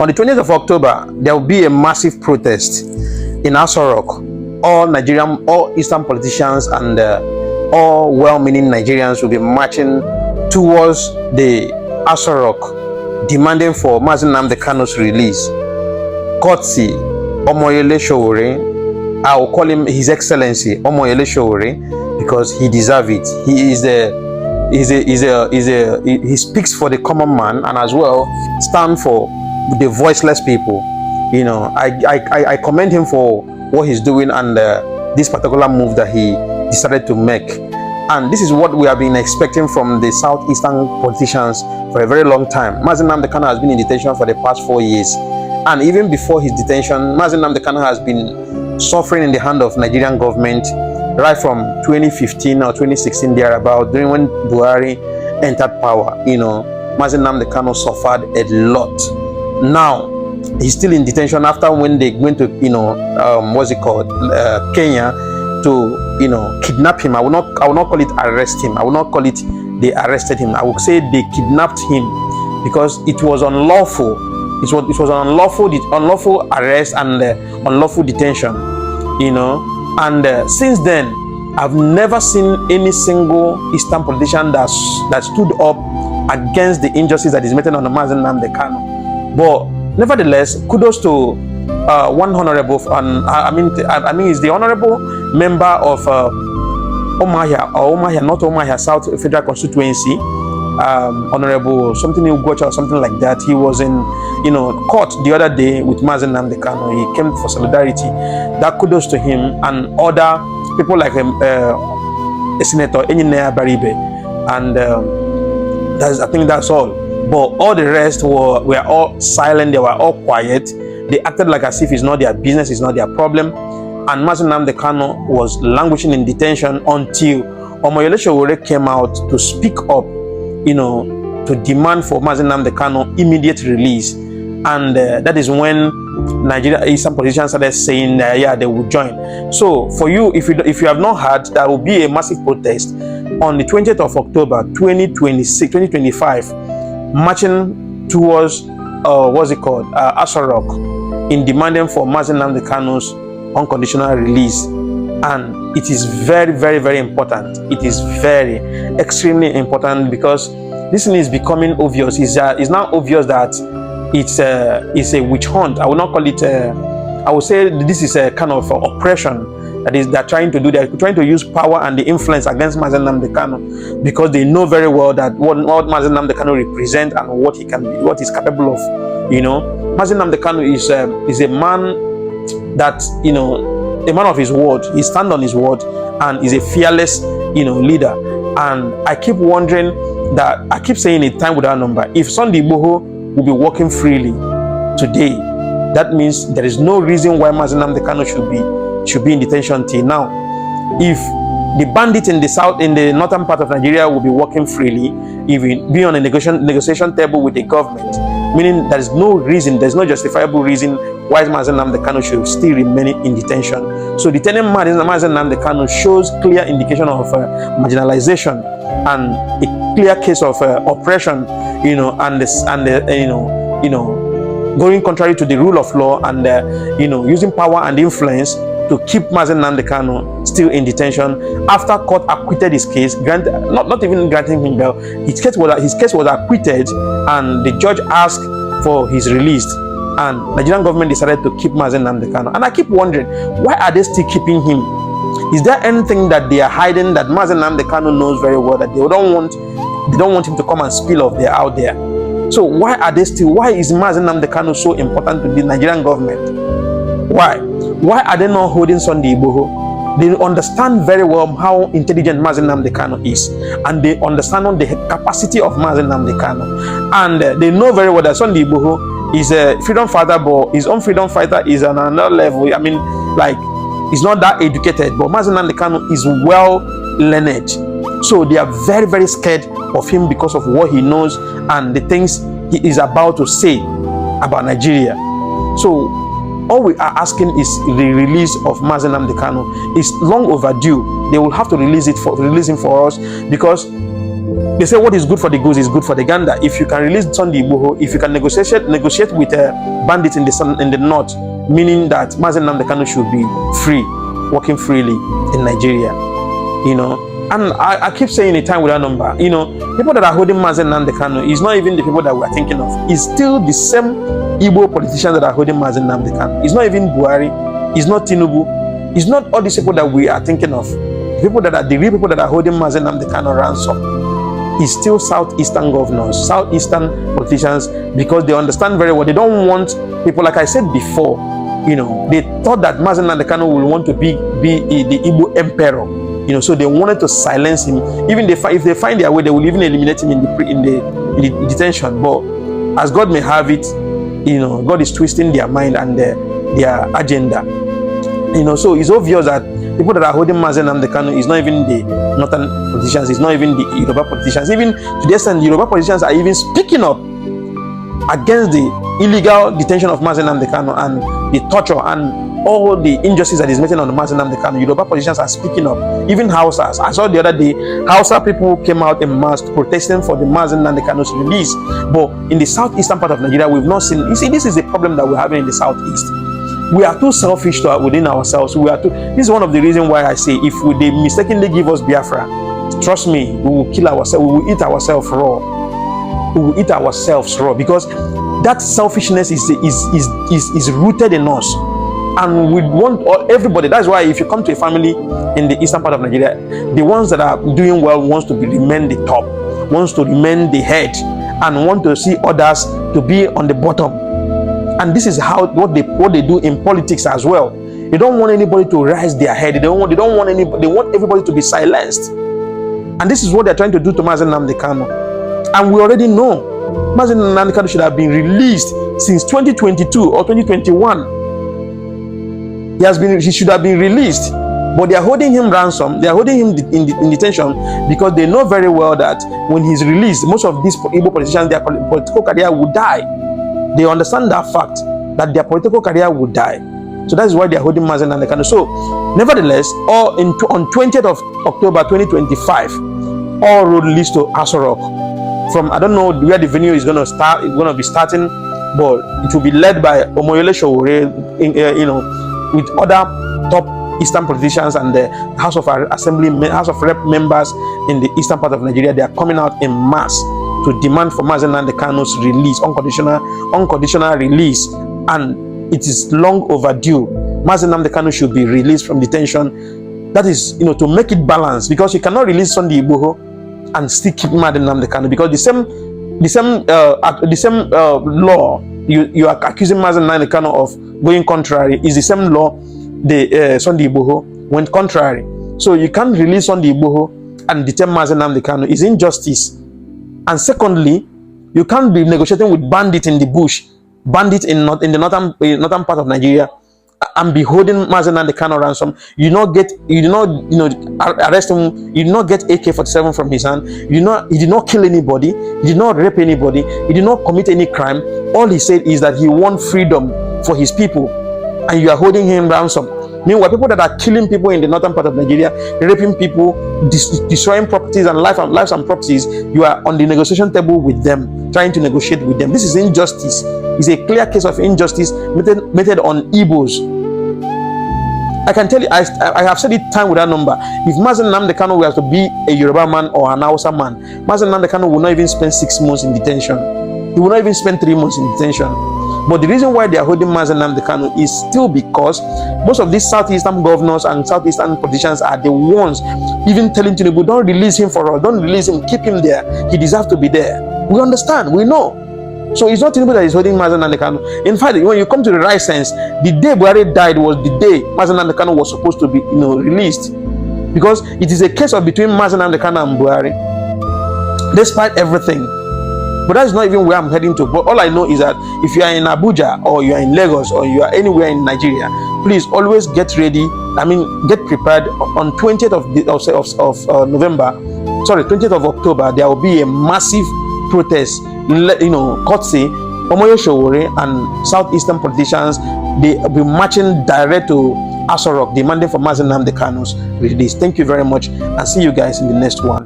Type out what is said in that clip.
On the 20th of October, there will be a massive protest in Aso Rock. All Eastern politicians and all well-meaning Nigerians will be marching towards the Aso Rock, demanding for Mazi Nnamdi Kanu's release. Courtesy Omoyele Sowore, I will call him His Excellency Omoyele Sowore, because he deserves it. He speaks for the common man, and as well stand for the voiceless people. You know, I commend him for what he's doing and this particular move that he decided to make. And this is what we have been expecting from the southeastern politicians for a very long time. Mazi Nnamdi Kanu has been in detention for the past 4 years, and even before his detention, Mazi Nnamdi Kanu has been suffering in the hand of Nigerian government right from 2015 or 2016 thereabout, during when Buhari entered power. You know, Mazi Nnamdi Kanu suffered a lot. Now he's still in detention after when they went to, you know, Kenya to, you know, kidnap him. I will not call it arrest him. I will not call it they arrested him. I will say they kidnapped him, because it was unlawful. It was an unlawful arrest and unlawful detention. You know, and since then I've never seen any single Eastern politician that stood up against the injustice that is meted on the Mazi Nnamdi Kanu. But nevertheless, kudos to one honorable, I mean, he's the honorable member of Omahia South Federal Constituency, Honorable something Ugocha or something like that. He was in, you know, court the other day with Mazi Nnamdi Kanu. He came for solidarity. That kudos to him, and other people like Senator Enyinea Baribe, and I think that's all. But all the rest were all silent. They were all quiet. They acted like as if it's not their business, it's not their problem. And Mazi Nnamdi Kanu was languishing in detention until Omoyele Sowore came out to speak up, you know, to demand for Mazi Nnamdi Kanu immediate release. And that is when Nigeria Eastern politicians started saying that, yeah, they would join. So for you, if you have not heard, there will be a massive protest on the 20th of October 2025, marching towards Aso Rock, in demanding for Mazi Nnamdi Kanu's unconditional release. And it is very, very, very important. It is very extremely important, because this thing is becoming obvious. It's now obvious that it's a witch hunt. I will not call it I would say this is a kind of oppression that is they're trying to do. They're trying to use power and the influence against Mazi Nnamdi Kanu, because they know very well that what Mazi Nnamdi Kanu represents and what he can be, what he's capable of. You know, Mazi Nnamdi Kanu is a man that, you know, a man of his word. He stands on his word and is a fearless, you know, leader. And I keep wondering that, I keep saying it time without number, if Sunday Igboho will be walking freely today, that means there is no reason why Mazi Nnamdi Kanu should be in detention till now. If the bandits in the northern part of Nigeria will be working freely, even be on a negotiation table with the government, meaning there is no reason, there's no justifiable reason why Mazi Nnamdi Kanu should still remain in detention. So detaining Mazi Nnamdi Kanu shows clear indication of marginalization and a clear case of oppression, you know, and going contrary to the rule of law, and you know, using power and influence to keep Mazi Nnamdi Kanu still in detention after court acquitted his case, not even granting him bail. His case was acquitted, and the judge asked for his release, and Nigerian government decided to keep Mazi Nnamdi Kanu. And I keep wondering, why are they still keeping him? Is there anything that they are hiding that Mazi Nnamdi Kanu knows very well, that they don't want him to come and spill off there out there? So why is Mazi Nnamdi Kanu so important to the Nigerian government? Why are they not holding Sunday Igboho? They understand very well how intelligent Mazi Nnamdi Kanu is, and they understand the capacity of Mazi Nnamdi Kanu, and they know very well that Sunday Igboho is a freedom fighter, but his own freedom fighter is on another level. I mean, like, he's not that educated, but Mazi Nnamdi Kanu is well learned. So they are very, very scared of him because of what he knows and the things he is about to say about Nigeria. So all we are asking is the release of Mazi Nnamdi Kanu. It's long overdue. They will have to release him for us, because they say what is good for the goose is good for the gander. If you can release Sunday Igboho, if you can negotiate with bandits in the north, meaning that Mazi Nnamdi Kanu should be free, working freely in Nigeria, you know. And I keep saying a time without number, you know, people that are holding Mazi Nnamdi Kanu is not even the people that we are thinking of. It's still the same Igbo politicians that are holding Mazi Nnamdi Kanu. It's not even Buhari, it's not Tinubu, it's not all these people that we are thinking of. The real people that are holding Mazi Nnamdi Kanu ransom is still southeastern governors, southeastern politicians, because they understand very well. They don't want people, like I said before, you know, they thought that Mazi Nnamdi Kanu will want to be the Igbo emperor. You know, so they wanted to silence him. Even if they find their way, they will even eliminate him in the detention. But as God may have it, you know, God is twisting their mind and their agenda. You know, so it's obvious that people that are holding Mazi Nnamdi Kanu is not even the northern politicians, it's not even the Yoruba politicians. Even to the extent the Yoruba politicians are even speaking up against the illegal detention of Mazi Nnamdi Kanu and the torture and all the injustice that is meted on the Mazi Nnamdi Kanu. Yoruba politicians are speaking up. Even Hausas. I saw the other day, Hausa people came out in mass protesting for the Mazi Nnamdi Kanu's release. But in the southeastern part of Nigeria, we've not seen. You see, this is the problem that we're having in the southeast. We are too selfish within ourselves. This is one of the reasons why I say, if they mistakenly give us Biafra, trust me, we will kill ourselves. We will eat ourselves raw. We will eat ourselves raw, because that selfishness is rooted in us. And we want everybody. That's why if you come to a family in the eastern part of Nigeria, the ones that are doing well wants to remain the top, wants to remain the head, and want to see others to be on the bottom. And this is what they do in politics as well. They don't want anybody to rise their head. They want everybody to be silenced. And this is what they're trying to do to Mazi Nnamdi Kanu. And we already know Mazi Nnamdi Kanu should have been released since 2022 or 2021. He should have been released, but they are holding him ransom. They are holding him in detention because they know very well that when he's released, most of these Igbo politicians, their political career will die. They understand that fact, that their political career will die. So that is why they are holding Mazi Nnamdi Kanu. So, nevertheless, on 20th of October 2025, all road leads to Aso Rock. From, I don't know where the venue is going to start. It's going to be starting, but it will be led by Omoyele Sowore, you know, with other top eastern politicians and the House of Rep members in the eastern part of Nigeria. They are coming out in mass to demand for Mazi Nnamdi Kanu's release, unconditional release, and it is long overdue. Mazi Nnamdi Kanu should be released from detention. That is, you know, to make it balanced, because you cannot release Sunday Igboho and still keep Mazi Nnamdi Kanu, because the same law you are accusing Mazi Nnamdi Kanu of going contrary is the same law the Sunday Igboho went contrary. So you can't release Sunday Igboho and detain Mazi Nnamdi Kanu. It's injustice. And secondly, you can't be negotiating with bandits in the bush, bandits in the northern part of Nigeria, and be holding Mazi Nnamdi Kanu ransom. You did not arrest him. You did not get AK-47 from his hand. He did not kill anybody. He did not rape anybody. He did not commit any crime. All he said is that he wants freedom for his people, and you are holding him ransom. Meanwhile, people that are killing people in the northern part of Nigeria, raping people, destroying properties and lives and properties, you are on the negotiation table with them, trying to negotiate with them. This is injustice. It's a clear case of injustice meted on Igbos. I can tell you, I have said it time without number. If Mazi Nnamdi Kanu were to be a Yoruba man or an Hausa man, Mazi Nnamdi Kanu will not even spend 6 months in detention. He will not even spend 3 months in detention. But the reason why they are holding Mazi Nnamdi Kanu is still because most of these southeastern governors and southeastern politicians are the ones even telling Tinubu, don't release him for us, don't release him, keep him there. He deserves to be there. We understand, we know. So it's not Tinubu that is holding Mazi Nnamdi Kanu. In fact, when you come to the right sense, the day Buhari died was the day Mazi Nnamdi Kanu was supposed to be, released, because it is a case of between Mazi Nnamdi Kanu and Buhari, despite everything. But that's not even where I'm heading to. But all I know is that if you are in Abuja or you are in Lagos or you are anywhere in Nigeria, please always get ready. Get prepared. On 20th of November, sorry, 20th of October, there will be a massive protest. Courtesy Omoyele Sowore and southeastern politicians. They will be marching direct to Aso Rock, demanding for Mazi Nnamdi Kanu's release. Thank you very much, and see you guys in the next one.